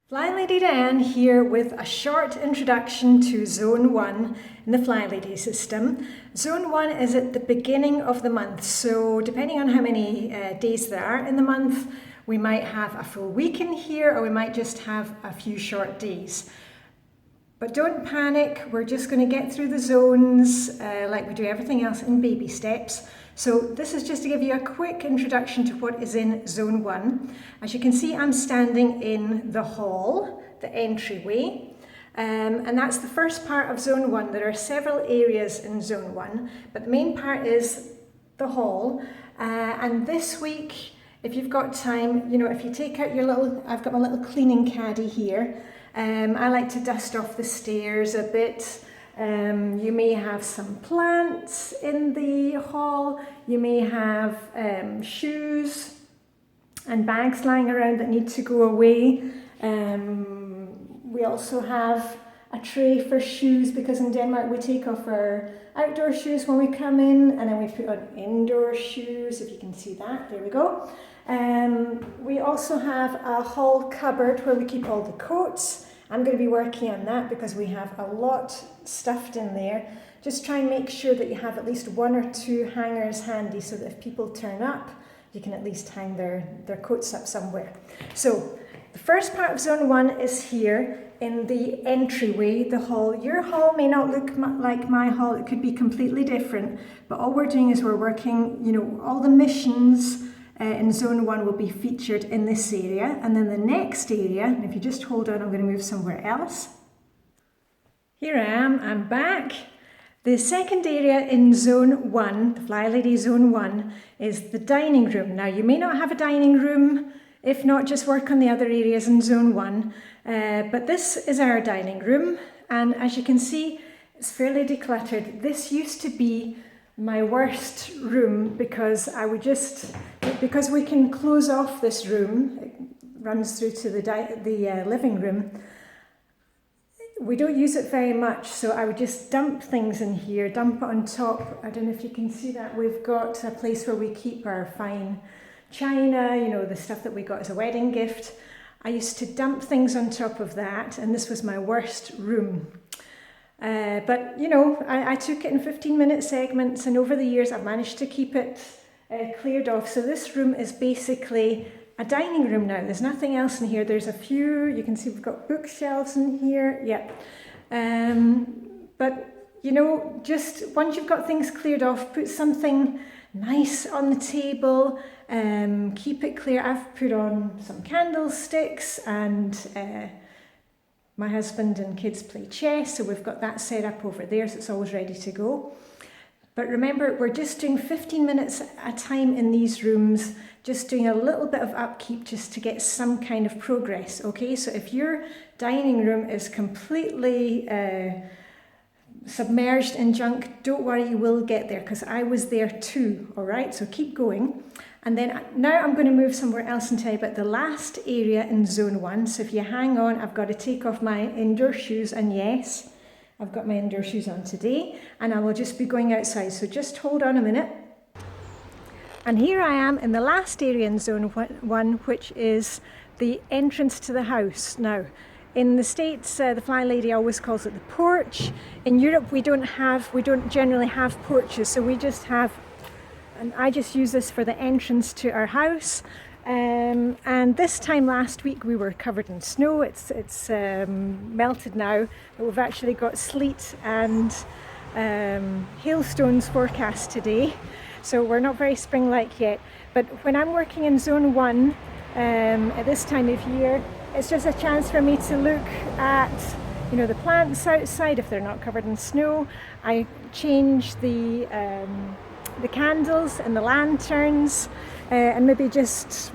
Flylady Diane here with a short introduction to Zone 1 in the Flylady system. Zone 1 is at the beginning of the month, so depending on how many days there are in the month, we might have a full week in here or we might just have a few short days. But don't panic, we're just going to get through the zones like we do everything else in baby steps. So this is just to give you a quick introduction to what is in Zone 1. As you can see, I'm standing in the hall, the entryway, and that's the first part of Zone 1. There are several areas in Zone 1, but the main part is the hall. And this week, if you've got time, if you take out your little, I've got my little cleaning caddy here. I like to dust off the stairs a bit. You may have some plants in the hall. You may have shoes and bags lying around that need to go away. We also have a tray for shoes because in Denmark we take off our outdoor shoes when we come in and then we put on indoor shoes, if you can see that, there we go. We also have a hall cupboard where we keep all the coats. I'm going to be working on that because we have a lot stuffed in there. Just try and make sure that you have at least one or two hangers handy so that if people turn up, you can at least hang their coats up somewhere. So the first part of Zone 1 is here in the entryway, the hall. Your hall may not look like my hall, it could be completely different, but all we're doing is we're working, all the missions in Zone 1 will be featured in this area, and then the next area, and if you just hold on, I'm going to move somewhere else. Here I am, I'm back. The second area in Zone 1, the Flylady Zone 1, is the dining room. Now you may not have a dining room, if not just work on the other areas in Zone 1, but this is our dining room, and as you can see, it's fairly decluttered. This used to be my worst room because because we can close off this room, it runs through to the living room. We don't use it very much, so I would just dump things in here, dump it on top. I don't know if you can see that. We've got a place where we keep our fine china, the stuff that we got as a wedding gift. I used to dump things on top of that, and this was my worst room. But I took it in 15-minute segments, and over the years I've managed to keep it cleared off. So this room is basically a dining room now. There's nothing else in here. There's a few, you can see we've got bookshelves in here, yeah. But just once you've got things cleared off, put something nice on the table, keep it clear. I've put on some candlesticks and my husband and kids play chess, so we've got that set up over there, so it's always ready to go. But remember, we're just doing 15 minutes at a time in these rooms, just doing a little bit of upkeep just to get some kind of progress, okay? So if your dining room is completely submerged in junk, don't worry, you will get there, because I was there too, all right? So keep going. And then now I'm going to move somewhere else and tell you about the last area in Zone 1. So if you hang on, I've got to take off my indoor shoes, and yes, I've got my indoor shoes on today, and I will just be going outside. So just hold on a minute. And here I am in the last area in Zone 1, which is the entrance to the house. Now, in the States, the Flylady always calls it the porch. In Europe, we don't generally have porches, so we just have, and I just use this for the entrance to our house. And this time last week we were covered in snow. It's melted now, but we've actually got sleet and hailstones forecast today. So we're not very spring-like yet. But when I'm working in Zone 1 at this time of year, it's just a chance for me to look at the plants outside if they're not covered in snow. I change the candles and the lanterns, and maybe just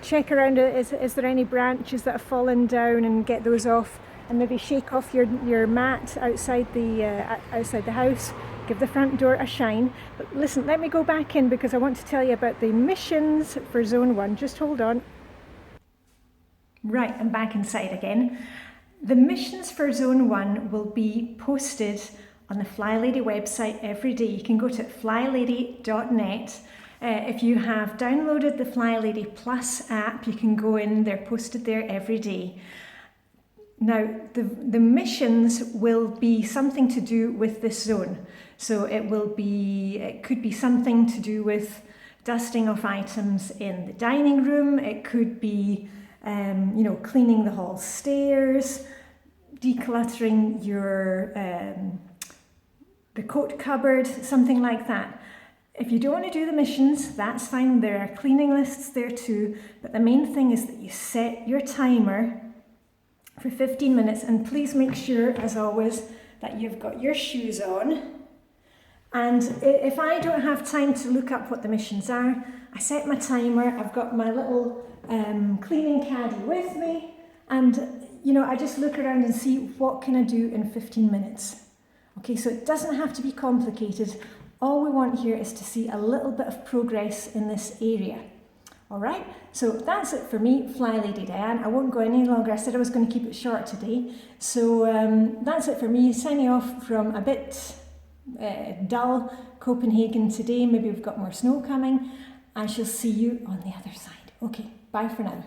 check around, is there any branches that have fallen down, and get those off, and maybe shake off your mat outside the house, give the front door a shine. But listen, let me go back in because I want to tell you about the missions for Zone 1. Just hold on. Right, I'm back inside again. The missions for Zone 1 will be posted on the Flylady website every day. You can go to flylady.net If you have downloaded the Flylady Plus app, you can go in, they're posted there every day. Now, the missions will be something to do with this zone. So it could be something to do with dusting off items in the dining room. It could be, cleaning the hall stairs, decluttering the coat cupboard, something like that. If you don't want to do the missions, that's fine. There are cleaning lists there too. But the main thing is that you set your timer for 15 minutes, and please make sure, as always, that you've got your shoes on. And if I don't have time to look up what the missions are, I set my timer. I've got my little cleaning caddy with me, and I just look around and see what can I do in 15 minutes. Okay, so it doesn't have to be complicated. All we want here is to see a little bit of progress in this area. All right, so that's it for me, Flylady Diane. I won't go any longer. I said I was going to keep it short today. So that's it for me, signing off from a bit dull Copenhagen today. Maybe we've got more snow coming. I shall see you on the other side. Okay, bye for now.